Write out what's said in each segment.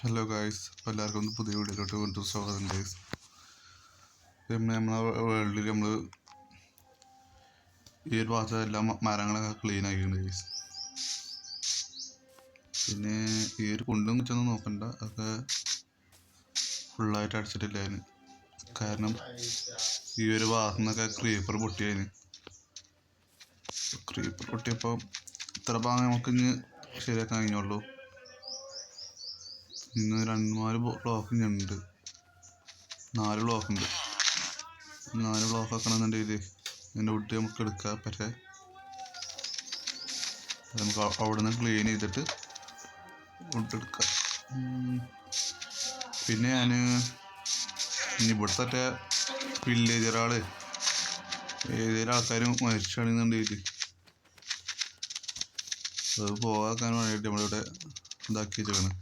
Hello guys, അപ്പോൾ എല്ലാവർക്കും ഒന്ന് പുതിയ വീഡിയോയിലോട്ട് വീണ്ടും സ്വാഗതം ഗായ്സ്. പിന്നെ നമ്മളെ വേൾഡിൽ നമ്മൾ ഈ ഒരു ഭാഗത്ത് എല്ലാം മരങ്ങളൊക്കെ ക്ലീൻ ആക്കിയിട്ടുണ്ട് ഗായ്സ്. പിന്നെ ഈ ഒരു കുണ്ടും കുറ്റൊന്നും നോക്കണ്ട, അതൊക്കെ ഫുള്ളായിട്ട് അടിച്ചിട്ടില്ലായിരുന്നു. കാരണം ഈ ഒരു ഭാഗത്തു നിന്നൊക്കെ ക്രീപ്പർ പൊട്ടിയപ്പോൾ ഇത്ര ഭാഗം നമുക്ക് ഇനി ശരിയാക്കാൻ കഴിഞ്ഞുള്ളൂ. ഇന്ന് 4 ബ്ലോക്ക് ഉണ്ട്, 4 ബ്ലോക്ക് ഉണ്ട്. 4 ബ്ലോക്ക് ആക്കണമെന്നുണ്ടെങ്കിൽ ഇതിൻ്റെ വുഡ് നമുക്ക് എടുക്കാം. പക്ഷേ നമുക്ക് അവിടെ നിന്ന് ക്ലീൻ ചെയ്തിട്ട് വുഡ് എടുക്കാം. പിന്നെ ഞാൻ ഇനി ഇവിടുത്തെ വില്ലേജറാൾ ഏതൊരു ആൾക്കാരും മരിച്ചാണെന്നുണ്ടെങ്കിൽ അത് പോകാൻ വേണ്ടിയിട്ട് നമ്മളിവിടെ ഇതാക്കി വെച്ചാണ്.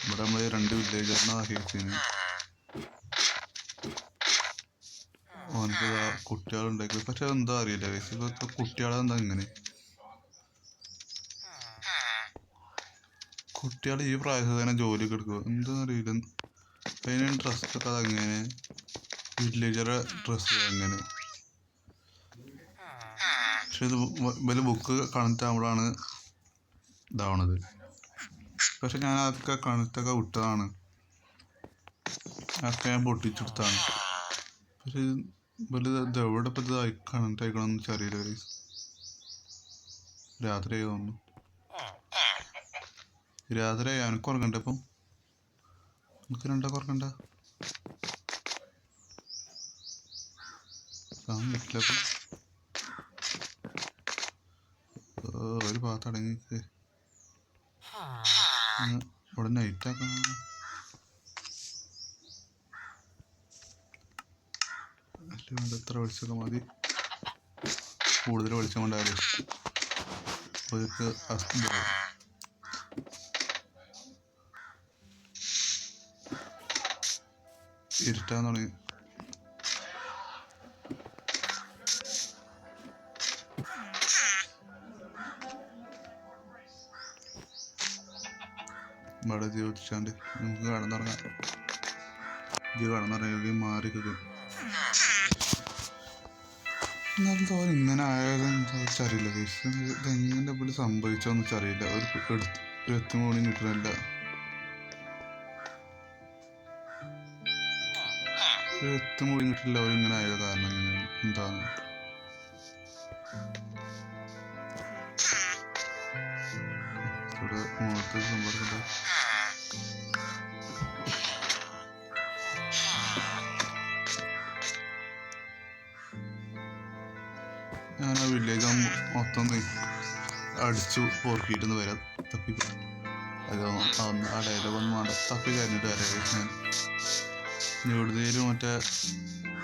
ഇവിടെ നമ്മൾ 2 വില്ലേജറിനെ ആക്കി വെച്ചിരുന്നു. ഓനക്ക് കുട്ടികളുണ്ടാക്കി, പക്ഷെ എന്താ അറിയില്ല ഇപ്പോഴത്തെ കുട്ടികളെന്താ ഇങ്ങനെ. കുട്ടികൾ ഈ പ്രായത്തിൽ തന്നെ ജോലിക്ക് എടുക്കുക എന്താ അറിയില്ല. അതിന് ഡ്രസ്സൊക്കെ അതങ്ങനെ, വില്ലേജറെ ഡ്രസ്സ് അങ്ങനെ. പക്ഷെ ഇത് വലിയ ബുക്ക് കണക്റ്റ് ആകുമ്പോഴാണ് ഇതാവണത്. പക്ഷെ ഞാൻ അതൊക്കെ കണക്റ്റൊക്കെ വിട്ടതാണ്, അതൊക്കെ ഞാൻ പൊട്ടിച്ചെടുത്താണ്. പക്ഷെ ഇത് എവിടെ ഇപ്പം ഇത് കണക്റ്റ് ആയിക്കണമെന്ന് വെച്ചറിയില്ല. രാത്രി ആയി തോന്നുന്നു. രാത്രി ആയി. എനിക്ക് ഉറങ്ങണ്ട ഇപ്പം, എനിക്ക് രണ്ടൊക്കെ ഉറങ്ങണ്ട പറ്റില്ല. ഒരു ഭാഗത്ത് അടങ്ങിക്ക് ഇവിടെ നൈറ്റാക്കണം. എത്ര വെളിച്ചൊക്കെ മതി, കൂടുതൽ വെളിച്ചം കൊണ്ടായാലും ഒരു ഇരുട്ടാൻ തുടങ്ങി. ഇവിടെ ജീവിച്ചാണ്ട് നമുക്ക് കടന്നുറങ്ങാം. കടന്നുറങ്ങി മാറിക്കും. എന്നാലും തോന്നി ഇങ്ങനെ ആയതെന്ന് വെച്ചറിയില്ല. ഇതെങ്ങനെ ഇവിടെ സംഭവിച്ചോന്ന് വെച്ചറിയില്ല. ഒരു 8 മണി കിട്ടണില്ല. 8 മണി കിട്ടില്ല. അവരിങ്ങനെ ആയത് കാരണം ഇങ്ങനെ എന്താണ്. ഇവിടെ മുഖത്ത് സംഭവിക്കുന്നത് ഞാൻ ആ വില്ലേജ് മൊത്തം അടിച്ചു പൊറുക്കിയിട്ടൊന്ന് വരാം. ആ ഡയലോഗൊന്നും വേണ്ട, തപ്പി കഴിഞ്ഞിട്ട് വരാം. ഞാൻ എവിടുത്തേലും മറ്റേ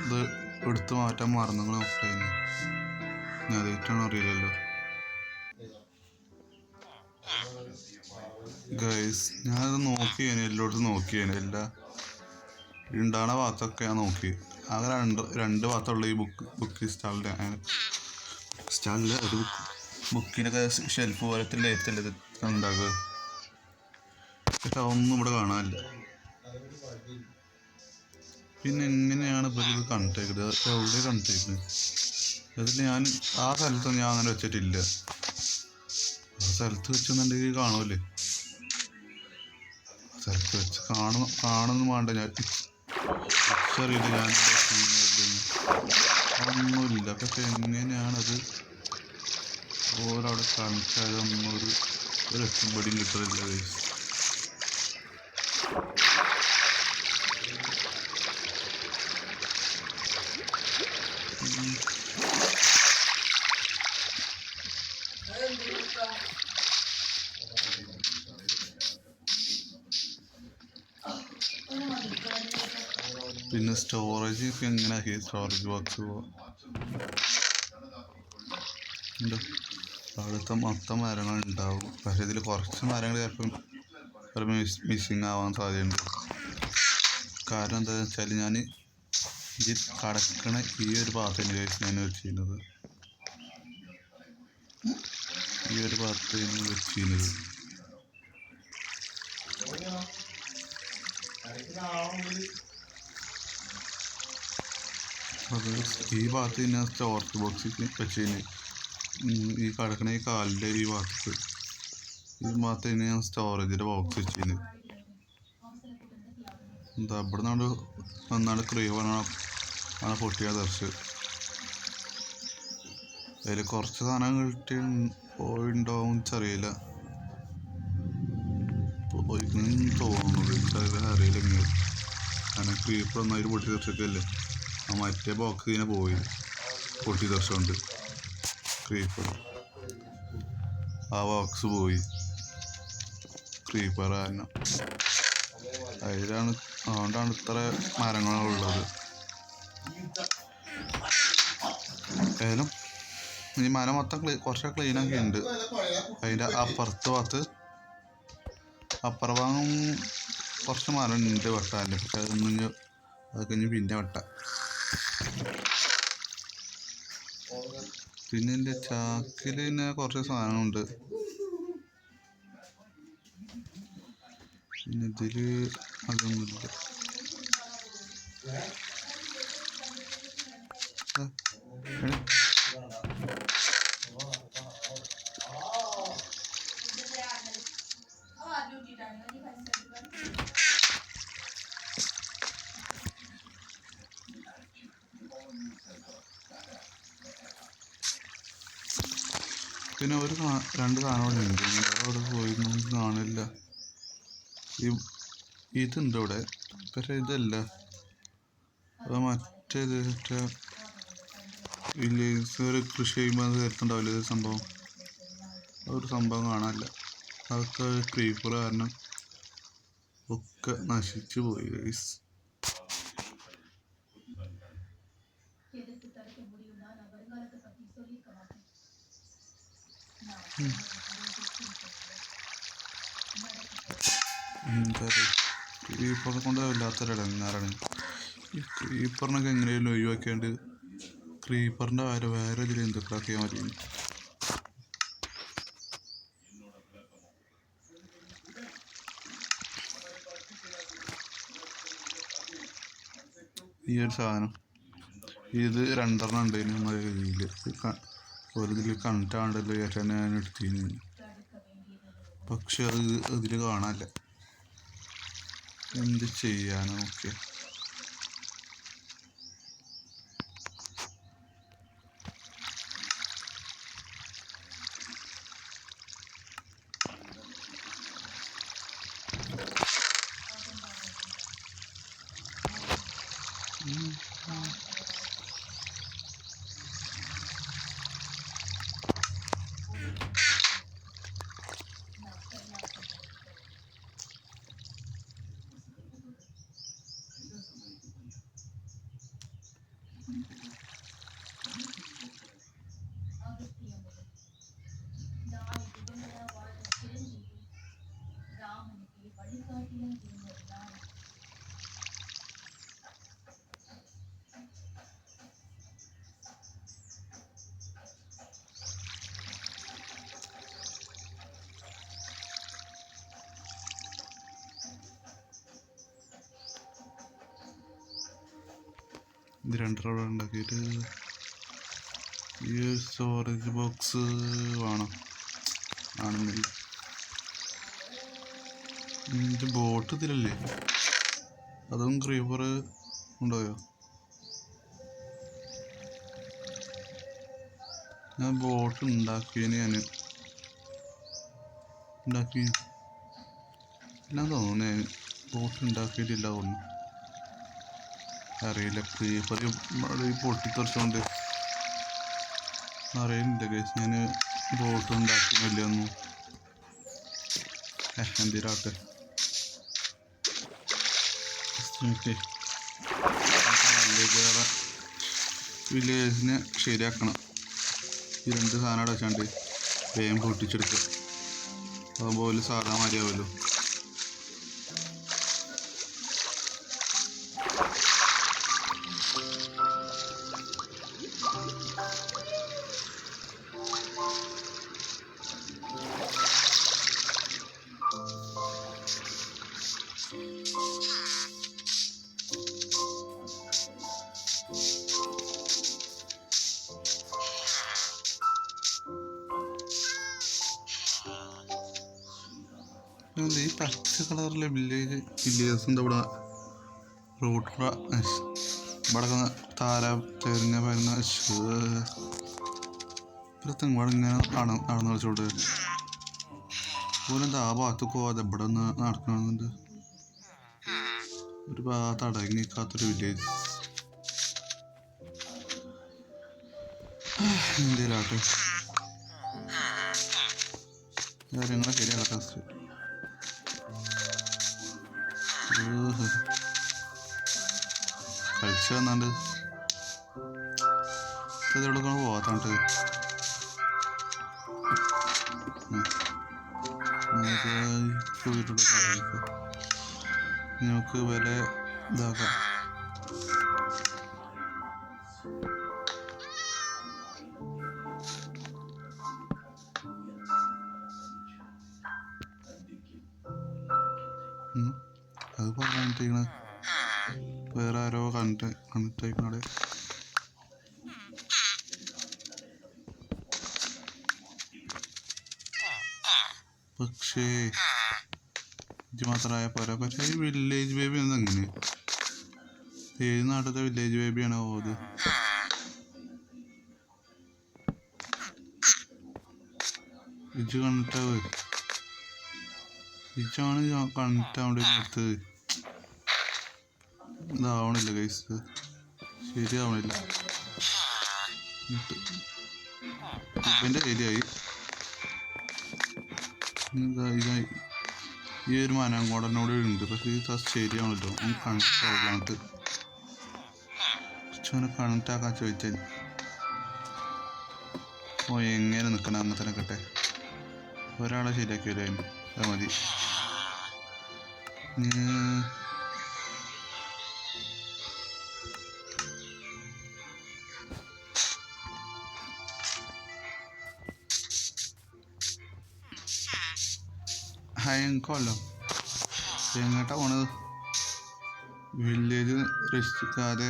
ഇത് എടുത്ത് മാറ്റാൻ മറന്നു നോക്കിയിരുന്നു. ഞാൻ അതേറ്റാണോ അറിയില്ലല്ലോ ഗൈസ്. ഞാനത് നോക്കിയേനെ, എല്ലായിടത്തും നോക്കിയേനെ, എല്ലാ ഉണ്ടാകുന്ന ഭാഗത്തൊക്കെ ഞാൻ നോക്കി. ആകെ രണ്ട് ഭാഗത്തുള്ള ഈ ബുക്ക് സ്റ്റാളിൽ ഒരു ബുക്കിനൊക്കെ ഷെൽഫ് പോലത്തെ ലേറ്റല്ലേ ഇത് ഉണ്ടാകുക. പക്ഷെ അതൊന്നും ഇവിടെ കാണാനില്ല. പിന്നെ എങ്ങനെയാണ് ഇപ്പോൾ ഇത് കണ്ടിരിക്കുന്നത്, എവിടെ കണ്ടിരിക്കുന്നത്? അതിൽ ഞാൻ ആ സ്ഥലത്ത് ഞാൻ അങ്ങനെ വെച്ചിട്ടില്ല. ആ സ്ഥലത്ത് വെച്ചെന്നുണ്ടെങ്കിൽ കാണുമല്ലേ, സ്ഥലത്ത് വെച്ച് കാണുന്നു വേണ്ട. ഞാൻ അറിയില്ല, ഞാൻ ഒന്നുമില്ല. പക്ഷെ എങ്ങനെയാണത് ഓരവിടെ കണക്കായതൊന്നും ഒരു എത്തുമ്പടിയും കിട്ടുന്നില്ല. പിന്നെ സ്റ്റോറേജ് ഒക്കെ എങ്ങനെ ആക്കി, സ്റ്റോറേജ് ബോക്സ് ഉണ്ട്. അവിടുത്തെ മൊത്തം മരങ്ങളുണ്ടാവും. പക്ഷേ ഇതിൽ കുറച്ച് മരങ്ങൾ ചിലപ്പം മിസ്സിങ് ആവാൻ സാധ്യതയുണ്ട്. കാരണം എന്താണെന്ന് വെച്ചാൽ ഞാൻ ഈ കടക്കണ ഈ ഒരു ഭാഗത്തിൻ്റെ ഞാൻ വെച്ചിരുന്നത് ഈ ഒരു ഭാഗത്ത് വെച്ചിരുന്നത്. അത് ഈ ഭാഗത്ത് തന്നെ സ്റ്റോറേജ് ബോക്സ് വെച്ചതിന് ഈ കിടക്കണ ഈ കാലിൻ്റെ ഈ ഭാഗത്ത് തന്നെ ഞാൻ സ്റ്റോറേജിൻ്റെ ബോക്സ് വെച്ചതിന്. എന്താ ഇവിടെ നിന്നാണ് വന്നാണ് ക്രീവാണ് പൊട്ടിയ ദർശ്. അതിൽ കുറച്ച് സാധനം കിട്ടി പോയിണ്ടാവും അറിയില്ല, തോന്നുന്നത് അറിയില്ലെങ്കിൽ. കാരണം ക്രീപ്പർ ഒന്നായിട്ട് പൊട്ടി തെറിച്ചൊക്കെയല്ലേ. ആ മറ്റേ ബോക്സ് ഇങ്ങനെ പോയി പൊട്ടി തെറിച്ചുകൊണ്ട് ക്രീപ്പർ ആ ബോക്സ് പോയി ക്രീപ്പർ കാരണം. അതുകൊണ്ടാണ് ഇത്ര മരങ്ങളുള്ളത്. ഏതായാലും ഈ മരം മൊത്തം കുറച്ചൊക്കെ ക്ലീനൊക്കെ ഉണ്ട്. അതിൻ്റെ അപ്പുറത്ത് ഭാഗം കുറച്ച് മരം ഉണ്ട് വെട്ടാൻ്റെ. പക്ഷെ അതൊക്കെ ഇനി പിന്നെ വെട്ടാം. പിന്നെ എൻ്റെ ചാക്കിൽ പിന്നെ കുറച്ച് സാധനമുണ്ട്. പിന്നെ ഇതിൽ അതൊന്നുമില്ല. പിന്നെ രണ്ട് സാധനം ഉണ്ട്. അവിടെ പോയി നമുക്ക് കാണില്ല. ഇതുണ്ട് ഇവിടെ, പക്ഷെ ഇതല്ല. അത് മറ്റേത് വില്ലേജ് ഒരു കൃഷി ചെയ്യുമ്പോൾ അത് വരുത്തുണ്ടാവില്ല ഒരു സംഭവം കാണാനില്ല. അതൊക്കെ ക്രീപ്പർ കാരണം ഒക്കെ നശിച്ചു പോയി ഗൈസ്. എന്താ ക്രീപ്പറെ കൊണ്ട് വല്ലാത്തൊരിടങ്ങാറാണ്. ഈ ക്രീപ്പറിനൊക്കെ എങ്ങനെയാലും ഒഴിവാക്കിയാണ്ട് ക്രീപ്പറിൻ്റെ വേറെ ഇതിൽ എന്തൊക്കെ ആക്കിയാൽ മതി. ഈ ഒരു സാധനം ഇത് 2 ഉണ്ട്. നമ്മുടെ രീതിയിൽ ഒരു ഇതിൽ കണ്ടിട്ടാണ്ടല്ലോ ചേട്ടാൻ ഞാൻ എടുത്തിരുന്നു. പക്ഷെ അത് ഇതിൽ കാണാനില്ല. എന്ത് ചെയ്യാനോ? ഓക്കെ, ഇത് 2 റോഡ് ഉണ്ടാക്കിയിട്ട് ഈ സ്റ്റോറേജ് ബോക്സ് ആണെന്നില്ല. ഇത് ബോട്ട് ഇതിലല്ലേ? അതും ക്രീപ്പർ ഉണ്ടായോ? ഞാൻ ബോട്ട് ഉണ്ടാക്കിയതിന് ഞാൻ തോന്നുന്നു ഞാൻ ബോട്ട് ഉണ്ടാക്കിയിട്ടില്ല തോന്നുന്നു. അറിയില്ല. ക്രീപ്പർ പൊട്ടിത്തെറിച്ചോണ്ട് അറിയില്ല കേസ്. ഞാൻ ബോട്ട് ഉണ്ടാക്കുന്നില്ലൊന്നും. എന്തിനാട്ടെ വില്ലേജിനെ ശരിയാക്കണം. ഈ 2 സാധനം അടച്ചാണ്ട് വേഗം പൊട്ടിച്ചെടുക്കുക. അതുപോലെ സാധാ മതിയാവുമല്ലോ. ഈ പച്ച കളറിലെ വില്ലേജസിൻ്റെ ഇവിടെ റോഡ് ഇവിടെ താര തെരഞ്ഞ വരുന്ന തെങ്ങോട് ഇങ്ങനെ നടന്നു കളിച്ചോട്ട് ഓരെന്താ ആ ഭാഗത്ത് പോവാതെ ഇവിടെ ഒന്ന് നടക്കണമെന്നുണ്ട്. ഒരു ഭാഗത്ത് അടങ്ങിക്കാത്തൊരു വില്ലേജ്. എന്തേലാട്ടെ കാര്യങ്ങളെ ശരിയാകട്ടെ. കഴിച്ചു വന്നാണ്ട് ഇതെവിടെ പോവാത്താണ്ട് പോയിട്ടുള്ള കാര്യങ്ങൾക്ക് നമുക്ക് വില ഇതാക്കാം. അത് പറഞ്ഞിട്ട് വേറെ ആരോ കണ്ടിട്ടേക്കണടെ. പക്ഷേ ഇത് മാത്രമായ പോരാ. പക്ഷേ ഈ വില്ലേജ് ബേബി എന്നെങ്ങനെ ഏത് നാട്ടിലത്തെ വില്ലേജ് ബേബിയാണോ അത്? ഇജ് കണ്ടിട്ടാവ് ഇജാണ് കണ്ടിട്ടാവേണ്ടി എടുത്തത്. ഇതാവണില്ല കൈസ്, ശരിയാവണില്ല. ഇവൻ്റെ ശരിയായി. ഈ ഒരു മനങ്കോടനോട് ഉണ്ട്, പക്ഷേ ഇത് ശരിയാവണല്ലോ. കണക്ട് ആവില്ലാണ്ട് കണക്ട് ആക്കാൻ ചോദിച്ചാൽ എങ്ങനെ നിൽക്കണം അങ്ങനെ തന്നെ കട്ടെ. ഒരാളെ ശരിയാക്കി വരാൻ അത് മതി. ഹയങ്കല്ലോ എങ്ങോട്ടാ പോണത്? വില്ലേജ് രക്ഷിക്കാതെ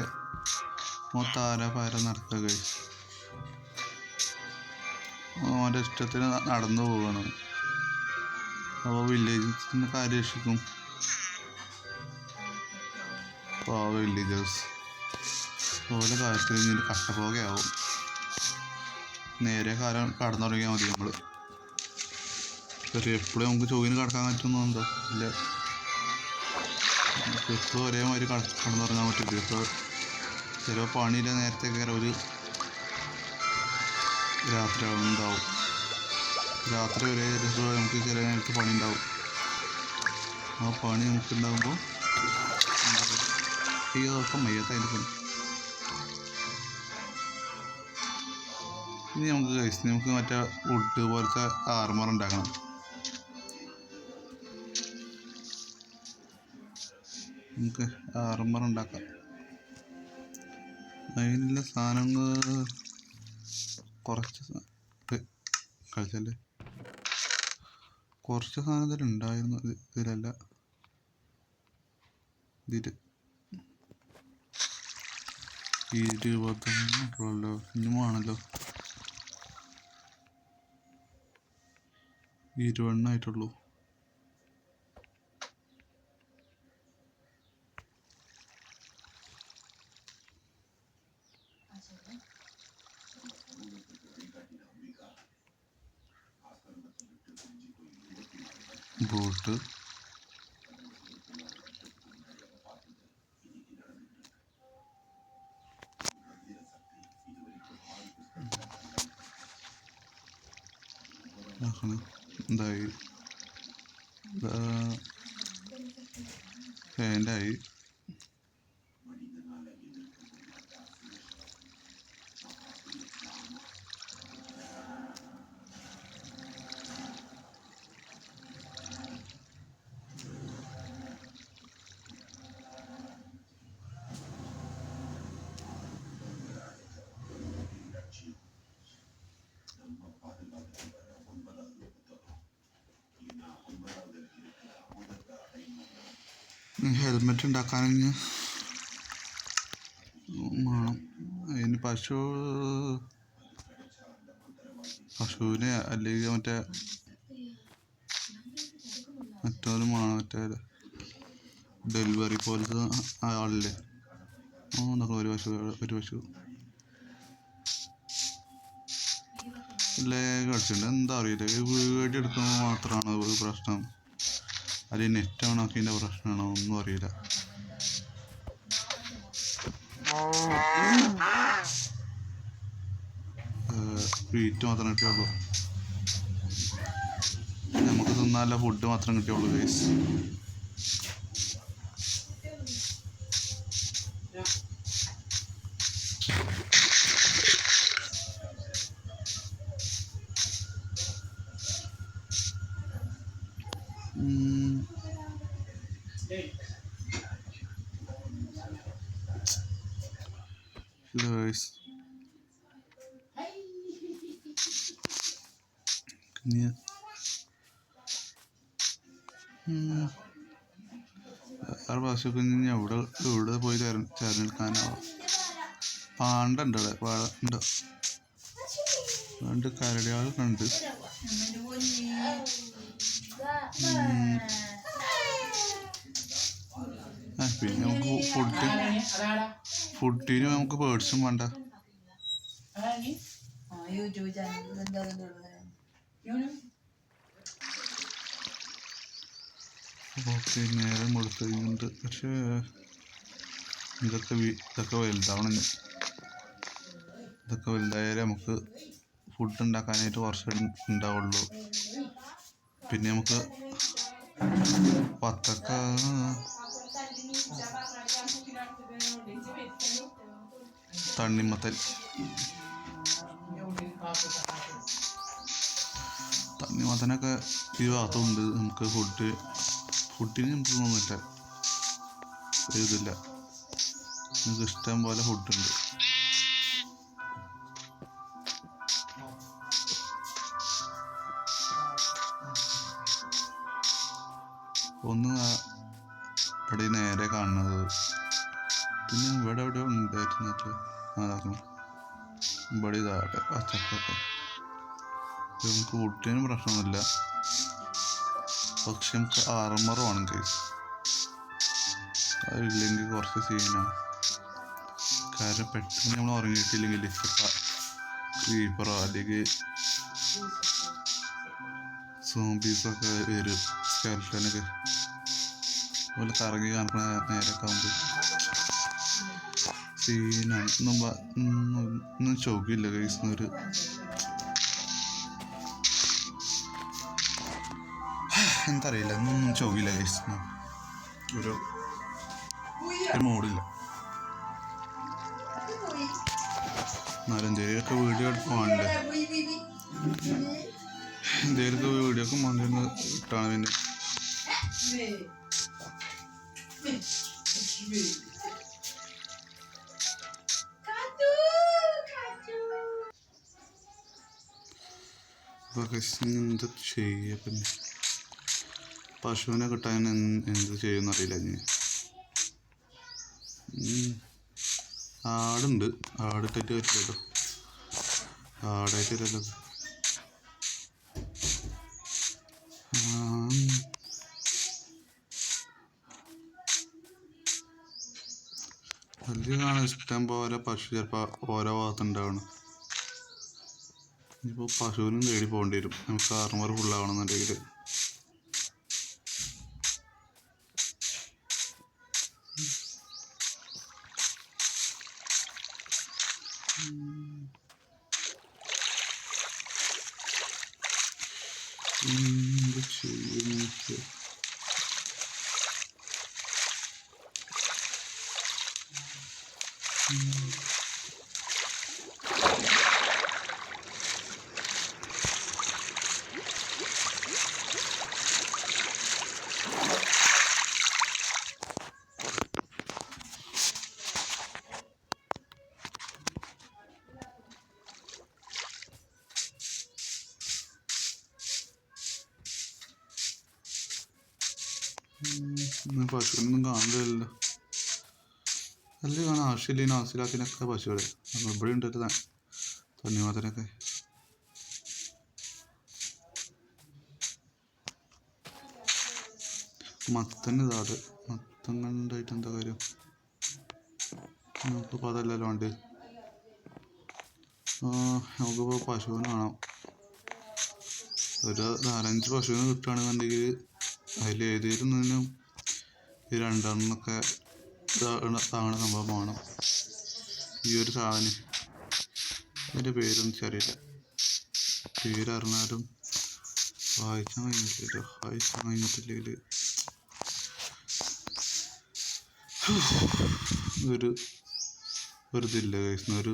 മൊത്താര പാര നടക്കുക. ഓൻ്റെ ഇഷ്ടത്തിന് നടന്നു പോവുകയാണ്. അപ്പോൾ വില്ലേജിന് കാര്യം രക്ഷിക്കും. വില്ലേജേഴ്സ് ഓരോ കാര്യത്തിൽ ഇങ്ങനെ കട്ടപ്പോകയാവും. നേരെ കാലം കടന്നു തുടങ്ങിയാൽ മതി. നമ്മൾ എപ്പോഴും നമുക്ക് ചോദിന് കിടക്കാൻ പറ്റുന്നുണ്ടോ? ഇല്ല, എപ്പോഴും ഒരേമാതിരി കടന്നു തുടങ്ങാൻ പറ്റില്ല. ഇപ്പോൾ ചില പണിയില്ല, നേരത്തെ കയറി ഒരു രാത്രി ഉണ്ടാവും. രാത്രി ഒരേ നമുക്ക് ചില നേരത്തെ പണി ഉണ്ടാവും. ആ പണി നമുക്കുണ്ടാകുമ്പോൾ ഈ ഉറക്കം മയ്യത്തായിട്ട് പണി. ഇനി നമുക്ക് മറ്റേ വുഡ് പോലത്തെ ആർമർ ഉണ്ടാക്കണം. നമുക്ക് ആർമർ ഉണ്ടാക്കാം. അതിനുള്ള സാധനങ്ങൾ കുറച്ച് കളിച്ചല്ലേ, കുറച്ച് സാധനത്തിൽ ഉണ്ടായിരുന്നു. ഇതിലല്ല, ഇതിൽ 20 ഇനിയുമാണല്ലോ. 20 ആയിട്ടുള്ളൂ. ബോട്ട് എന്തായി? ഫാൻ്റായി. ഹെൽമെറ്റ് ഉണ്ടാക്കാൻ വേണം. അതിന് പശുവിനെ അല്ലെങ്കിൽ മറ്റേ മറ്റേ ഡെലിവറി പോലത്തെ ആളില്ലേ, എന്നൊക്കെ ഒരു പശു ലേഗ് അടിച്ചിട്ടുണ്ട്. എന്താ അറിയില്ല, വീഡിയോ എടുക്കുമ്പോൾ മാത്രമാണ് ഒരു പ്രശ്നം, അത് നെറ്റ് ഓണാക്കിൻ്റെ പ്രശ്നമാണോ ഒന്നും അറിയില്ല. വീറ്റ് മാത്രം കിട്ടിയുള്ളൂ, നമുക്ക് തിന്നാനുള്ള ഫുഡ് മാത്രം കിട്ടിയുള്ളൂ ഗൈസ്. ഗൈസ് വേറെ പ്രാവശ്യമൊക്കെ ഇനി എവിടെ പോയി തിരഞ്ഞെടുക്കാനാവാം. പാണ്ടുണ്ട് അവിടെ, ഉണ്ട് 2 കരടികളൊക്കെ ഉണ്ട്. പിന്നെ നമുക്ക് ഫുഡിന് നമുക്ക് പേഴ്സും വേണ്ട. ഓക്കെ, നേരം കൊടുക്കുന്നുണ്ട്. പക്ഷേ ഇതൊക്കെ വലുതാവണം. ഇതൊക്കെ വലുതായാലേ നമുക്ക് ഫുഡ് ഉണ്ടാക്കാനായിട്ട് കുറച്ച് ഉണ്ടാവുള്ളൂ. പിന്നെ നമുക്ക് വത്തക്ക, തണ്ണിമത്തനൊക്കെ ഈ ഭാഗത്തുണ്ട്. നമുക്ക് ഫുഡിന് നമുക്ക് തോന്നില്ല, ഇതില്ല. നമുക്ക് ഇഷ്ടം പോലെ ഫുഡുണ്ട്. ഒന്ന് ഇവിടെ നേരെ കാണുന്നത്, പിന്നെ ഇവിടെ എവിടെ ഉണ്ടായിരുന്നിട്ട് അതാക്കണം. ഇവിടെ ഇതാട്ടെ പച്ചക്കൊക്കെ നമുക്ക് ഫുഡിനും പ്രശ്നമൊന്നുമില്ല. പക്ഷെ നമുക്ക് ആർമർ വേണം കേസ്, അതില്ലെങ്കിൽ കുറച്ച് സീനാണ്. കാരണം പെട്ടെന്ന് നമ്മൾ ഉറങ്ങിയിട്ടില്ലെങ്കിൽ ക്രീപ്പറോ അല്ലെങ്കിൽ സോംബീസൊക്കെ വരും, സ്കെൽട്ടനൊക്കെ അതുപോലെ കറങ്ങി കാണിക്കണ നേരൊക്കെ ആകുമ്പോൾ സീനാണ്. ഒന്നും ചോക്കില്ല കേസ്, എന്താ അറിയില്ല, ഒന്നും ചോക്കില്ല കേസ്, ഒരു മൂടില്ല. എന്നാലും എന്തെങ്കിലുമൊക്കെ വീഡിയോ എടുക്കുവാണ്ട്, എന്തെങ്കിലുമൊക്കെ വീഡിയോ ഒക്കെ വന്നിരുന്ന് ഇട്ടാണ്. പിന്നെ എന്ത് ചെയ്യുക, പിന്നെ പശുവിനെ കിട്ടാൻ എന്ത് ചെയ്യുമെന്നറിയില്ല. ആടുണ്ട്, ആടിട്ടിട്ട് പറ്റില്ലല്ലോ, ആടായിട്ടില്ലല്ലോ. വലിയ കാണാൻ ഇഷ്ടം പോലെ പശു ചിലപ്പോൾ ഓരോ ഭാഗത്തുണ്ടാവണം. ഇനിയിപ്പോൾ പശുവിനും തേടി പോകേണ്ടി വരും നമുക്ക് ആർമർ ഫുള്ളാവണമെന്നുണ്ടെങ്കിൽ. എന്ത് ചെയ്യും? പശുവിനൊന്നും കാണില്ലല്ലോ. അല്ലേ കാണാൻ ആവശ്യമില്ല, ആവശ്യമില്ലാത്തതിനൊക്കെ പശുവിടെ. ഇവിടെ ഉണ്ടല്ലോ തണ്ണിമത്തനൊക്കെ. മത്തൻ ഇതാട് മത്തൻ കണ്ടായിട്ട് എന്താ കാര്യം? നമുക്കിപ്പോൾ അതല്ലല്ലോ ഉണ്ട്. നമുക്കിപ്പോൾ പശുവിന് വേണം. ഒരു 4-5 പശുവിന് കിട്ടുകയാണെന്നുണ്ടെങ്കിൽ അതിൽ ഏതെങ്കിലും ഒന്നിനും ഈ 2 താങ്ങണ സംഭവം വേണം. ഈ ഒരു സാധനം അതിൻ്റെ പേരൊന്നും അറിയില്ല. പേരറിഞ്ഞാലും വായിക്കാൻ കഴിഞ്ഞിട്ടില്ലെങ്കിൽ ഒരു ഇതില്ല കഴിക്കുന്ന ഒരു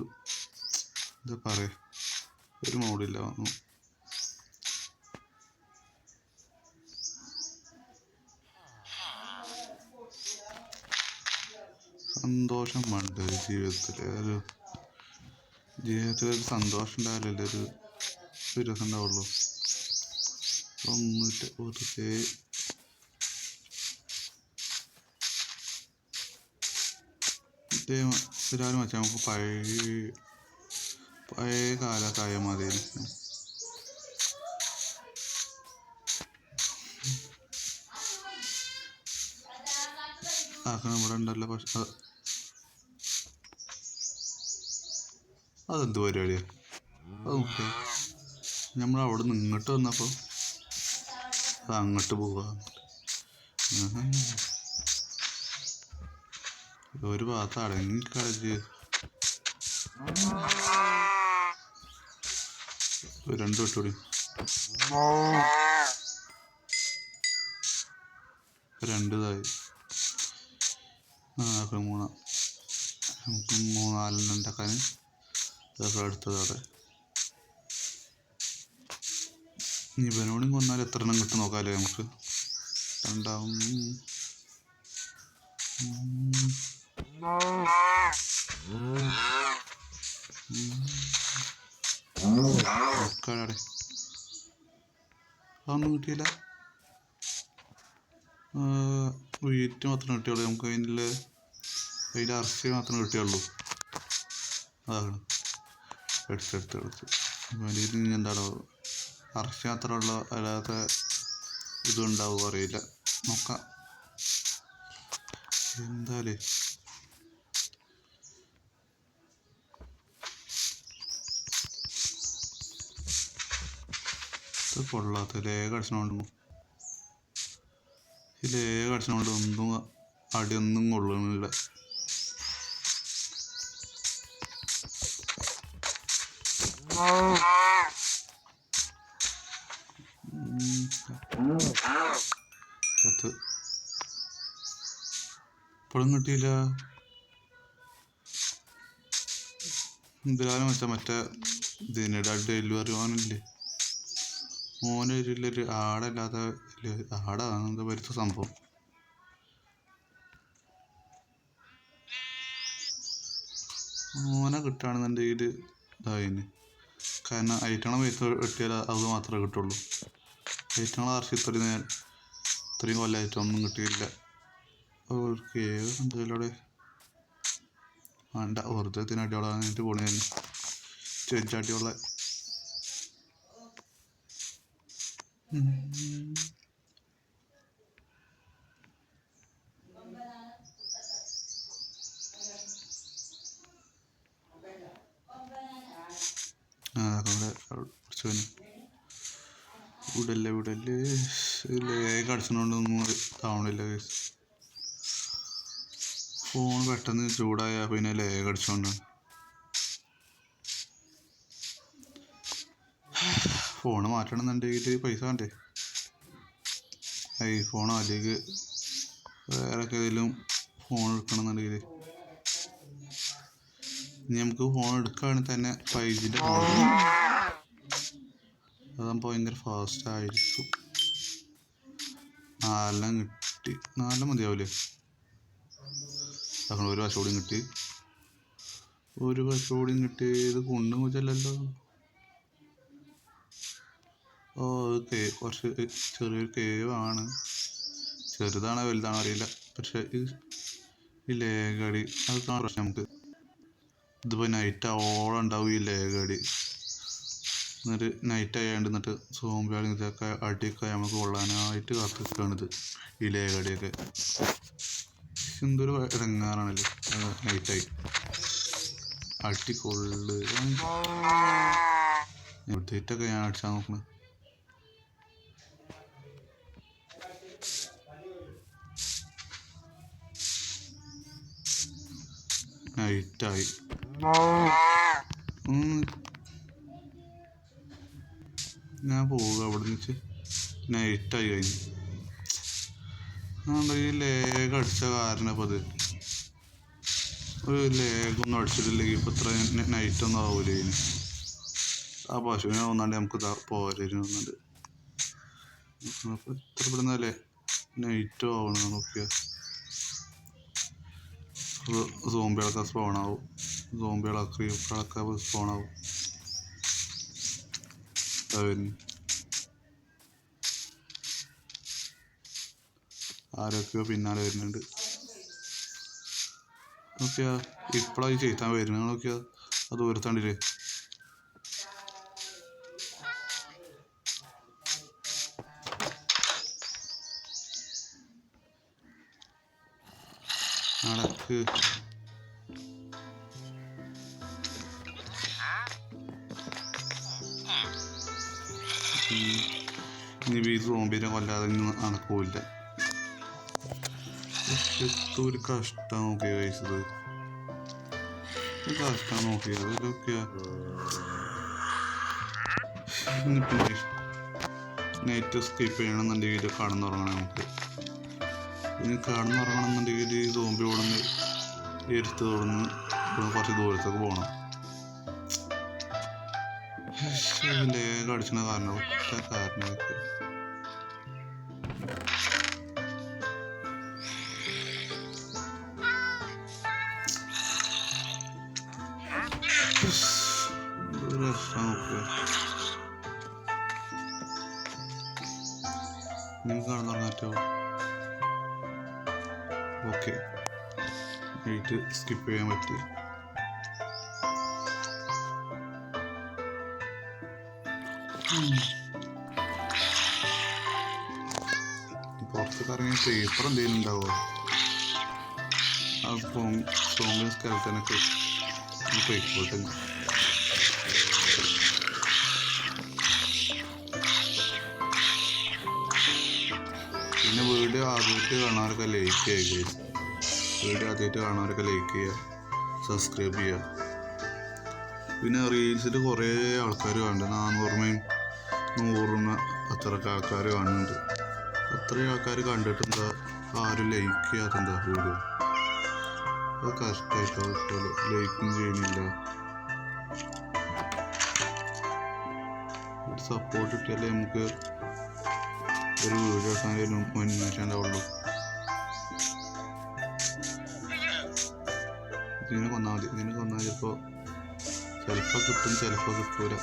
എന്താ പറയുക, ഒരു മൂടില്ല. സന്തോഷം വേണ്ട ജീവിതത്തിൽ ഒരു സന്തോഷം ഉണ്ടായാലല്ലേ ഒരു രസം ഉണ്ടാവുള്ളൂ. ഒന്നിട്ട് വെറുതെ എല്ലാവരും വെച്ചാൽ നമുക്ക് പഴയ കാലത്തായ മതി. ആക്കണം ഇവിടെ ഉണ്ടല്ലോ. പക്ഷെ അതെന്ത് പരിപാടിയാണ്? അത് നോക്കിയാൽ നമ്മൾ അവിടെ നിന്ന് ഇങ്ങോട്ട് വന്നപ്പോൾ അത് അങ്ങോട്ട് പോവുക. ഒരു ഭാഗത്ത് അടങ്ങിക്കളച്ച് 2 വെട്ടുകൂടി 2 ഇതായി. 3 നമുക്ക് 3-4 ഉണ്ടാക്കാൻ ഇതൊക്കെ എടുത്തത് അവിടെ. ഇവനോടും കൊന്നാൽ എത്ര എണ്ണം കിട്ടും നോക്കാമല്ലേ നമുക്ക്. 2 അതൊന്നും കിട്ടിയില്ല. വീറ്റ് മാത്രമേ കിട്ടിയുള്ളൂ. നമുക്ക് അതിൻ്റെ ഇറച്ചി മാത്രമേ കിട്ടിയുള്ളൂ. അതാണ് എടുത്ത് അതിൽ എന്താണോ ഇറച്ചി മാത്രമുള്ള അല്ലാതെ ഇതുണ്ടാവും അറിയില്ല. നോക്കാം എന്തായാലേ. ഇത് കൊള്ളാത്ത ലേഖ അടിച്ചോണ്ട് ഈ ലേഖ അടിച്ചോണ്ട് ഒന്നും അടിയൊന്നും കൊള്ളുന്നില്ല. ഇപ്പോഴും കിട്ടിയില്ല. എന്തിനാലും വെച്ചാൽ മറ്റേ ഇതിന് ഡെലിവറി ഓനില്ലേ, ഓനൊരു ആടല്ലാതെ ആടാണ് വരുത്ത സംഭവം. ഓനെ കിട്ടുകയാണെന്നുണ്ടെങ്കിൽ ഇതായിന്. കാരണം ഐറ്റങ്ങളെ പൈസ കിട്ടിയാൽ അത് മാത്രമേ കിട്ടുള്ളൂ. ഐറ്റങ്ങളെ ആർച്ച് ഇത്രയും കൊല്ലമായിട്ടൊന്നും കിട്ടിയില്ല. കേവ് എന്തെങ്കിലൂടെ വേണ്ട വെറുതെ അടിയോളാൻ വേണ്ടിയിട്ട് പോണി തന്നെ ചെഞ്ചാട്ടിയുള്ള. വിടല്ലേ ലേഖ അടിച്ചോണ്ടൊന്നും താവണില്ല. ഫോൺ പെട്ടെന്ന് ചൂടായാൽ പിന്നെ ലേഖ അടിച്ചോണ്ട് ഫോണ് മാറ്റണമെന്നുണ്ടെങ്കിൽ പൈസ വേണ്ടേ? ഐഫോണോ അല്ലെങ്കിൽ വേറെ ഏതെങ്കിലും ഫോൺ എടുക്കണമെന്നുണ്ടെങ്കിൽ ഇനി നമുക്ക് ഫോൺ എടുക്കുകയാണെങ്കിൽ തന്നെ 5Gൻ്റെ ഫോൺ അതാകുമ്പോൾ ഭയങ്കര ഫാസ്റ്റ് ആയിരിക്കും. 4 കിട്ടി. 4 മതിയാവില്ലേ? അങ്ങനെ ഒരു വശം കൂടിയും കിട്ടി. ഇത് കൊണ്ടും വെച്ചല്ലോ. കുറച്ച് ചെറിയൊരു കേവാണ്. ചെറുതാണോ വലുതാണോ അറിയില്ല. പക്ഷെ ഈ ലേഖടി അതൊക്കെയാണ് പ്രശ്നം. നമുക്ക് ഇതിപ്പോൾ നൈറ്റ് ആവോളം ഉണ്ടാവും ഈ ലേഖടി. എന്നിട്ട് നൈറ്റ് ആയാണ്ട് എന്നിട്ട് സോംബികൾ ഇതൊക്കെ അടിയൊക്കെ നമുക്ക് കൊള്ളാനായിട്ട് കാത്തിരിക്കുകയാണിത് ഈ ലേഖടിയൊക്കെ. എന്തൊരു ഇടങ്ങാറാണല്ലോ നൈറ്റായി അടിക്കൊള്ളു. ഇവിടുത്തേറ്റൊക്കെ ഞാൻ അടിച്ചാൽ നോക്കണം. നൈറ്റായി ഞാൻ പോവുക അവിടെ നിന്ന്. നൈറ്റായി കഴിഞ്ഞു. ഈ ലേഖ അടിച്ച കാരണം അപ്പം അത് ഒരു ലേഖൊന്നും അടിച്ചിട്ടില്ലെങ്കിൽ ഇപ്പം ഇത്ര നൈറ്റൊന്നും ആവൂലേ ഇതിന്. ആ പശുവിനെ ഒന്നാണ്ട് നമുക്ക് പോരായിരുന്നു ഒന്നുണ്ട്. അപ്പോൾ ഇത്ര പെടുന്നല്ലേ നൈറ്റോ ആവണം നോക്കിയാൽ. സോംബികളൊക്കെ സ്പോണാവും. സോംബികളൊക്കെ ക്രീപ്പറൊക്കെ സ്പോണാവും. ആരൊക്കെയോ പിന്നാലെ വരുന്നുണ്ട്. നോക്കിയാ ഇപ്പോഴായി ചെയ്താൻ വരുന്നത്. നോക്കിയാ അത് ദൂരത്താണ്ടില്ലേ. നടക്ക്. ഇനി ഈ സോംബിനെ കൊല്ലാതെ നടക്കൂല. ഒരു കഷ്ടം നോക്കിയ കഴിച്ചത്. കഷ്ടം നോക്കിയത് ഇതൊക്കെയാ. പിന്നെ നൈറ്റ് സ്കിപ്പ് ചെയ്യണമെന്നുണ്ടെങ്കിൽ കടന്നുറങ്ങണം നമുക്ക്. ഇനി കടന്നുറങ്ങണമെന്നുണ്ടെങ്കിൽ ഈ സോംബി ഓടുന്ന എടുത്ത് തുടർന്ന് കുറച്ച് ദൂരത്തൊക്കെ പോകണം. ലേഖ അടിച്ചിന കാരണം ഒറ്റ കാരണമൊക്കെ. നിങ്ങൾക്ക് കടന്നുറങ്ങാൻ പറ്റുമോ? ഓക്കെ, നൈറ്റ് സ്കിപ്പ് ചെയ്യാൻ പറ്റി. പുറത്തൊക്കെ ഇറങ്ങി പേപ്പർ എന്തെങ്കിലും ഉണ്ടാവുമോ? ആ സോംബി സ്കെൽറ്റനൊക്കെ പോയിക്കോട്ടെ. പിന്നെ വീഡിയോ ആദ്യമായിട്ട് കാണാനൊക്കെ ലൈക്ക് ചെയ്യുക. വീഡിയോ ആദ്യമായിട്ട് കാണാനൊക്കെ ലൈക്ക് ചെയ്യുക, സബ്സ്ക്രൈബ് ചെയ്യുക. പിന്നെ റീൽസിൽ കുറേ ആൾക്കാർ കാണുന്നുണ്ട്. 400 അത്രയൊക്കെ ആൾക്കാർ കാണുന്നുണ്ട്. അത്രയും ആൾക്കാർ കണ്ടിട്ട് എന്താ ആരും ലൈക്ക് ചെയ്യാത്തെന്താ വീഡിയോ? അത് കഷ്ടമായിട്ടോ. ലൈക്കും ചെയ്യുന്നില്ല. ഒരു സപ്പോർട്ട് കിട്ടിയാലേ നമുക്ക് ഒരു വീഡിയോ എടുക്കാനും മോട്ടിവേഷൻ ഉണ്ടാവുള്ളൂ. ഇതിനെ കൊന്നാൽ മതി. ഇതിനെ കൊന്നാൽ ചിലപ്പോൾ കിട്ടും, ചിലപ്പോൾ കിട്ടൂല.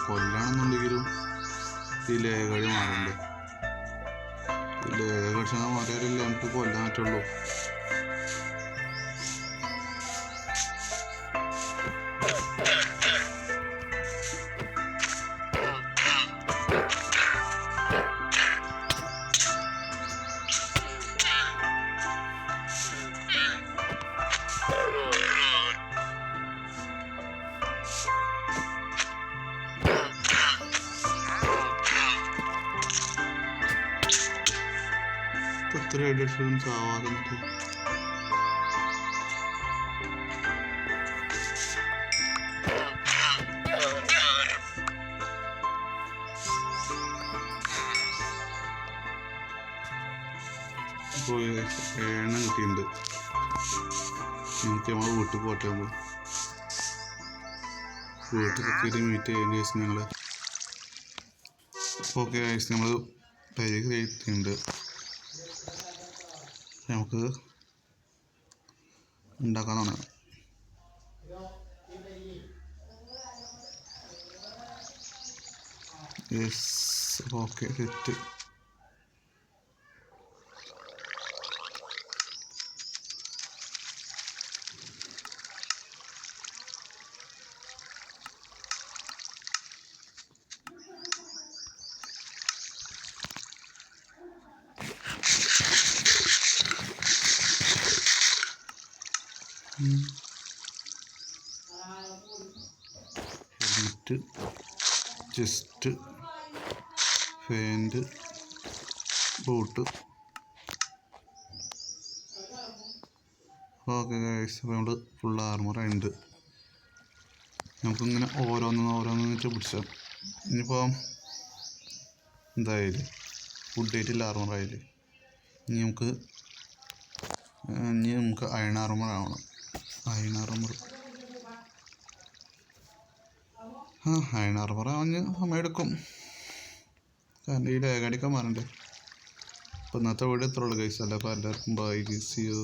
കൊല്ലാണെന്നുണ്ടെങ്കിലും ഈ ലേഖടി മാറണ്ടേ. ഈ ലേഖ കടിച്ചാൽ മാറിയാലല്ലേ നമുക്ക് കൊല്ലാൻ പറ്റുള്ളൂ. എത്ര എഡിഷൻസ് ആവാതെ ഇപ്പോൾ 7 കിട്ടിയിട്ടുണ്ട്. നമുക്ക് നമ്മൾ വീട്ടിൽ പോട്ടെ. വീട്ടിലെത്തിയിട്ട് മീറ്റ് ചെയ്യുന്ന ദിവസം ഞങ്ങൾ ഓക്കെ കഴിച്ച് നമ്മൾ തൈര് കഴിക്കുന്നുണ്ട്. നമുക്ക് ഉണ്ടാക്കാൻ തുടങ്ങാം. Okay set. Helmet, chest, pant, boot. Okay guys, അപ്പോൾ നമ്മൾ ഫുൾ ആർമറായിട്ടുണ്ട്. നമുക്കിങ്ങനെ ഓരോന്നിട്ട് പിടിച്ചാൽ ഇനിയിപ്പോൾ എന്തായാലും ഫുഡ് ആയിട്ടില്ല ആർമറായില്ലേ. ഇനി നമുക്ക് അയൺ ആർമർ ആവണം. അയൺ ആർമർ ആവാൻ സമയമെടുക്കും, കാരണം ഈ ലേഖടിക്കാൻ മാറണ്ടേ. അപ്പോൾ ഇന്നത്തെ വീഡിയോ എത്ര ഉള്ളു ഗൈസ്. അല്ല അപ്പോൾ എല്ലാവർക്കും ബൈ, സീ യു.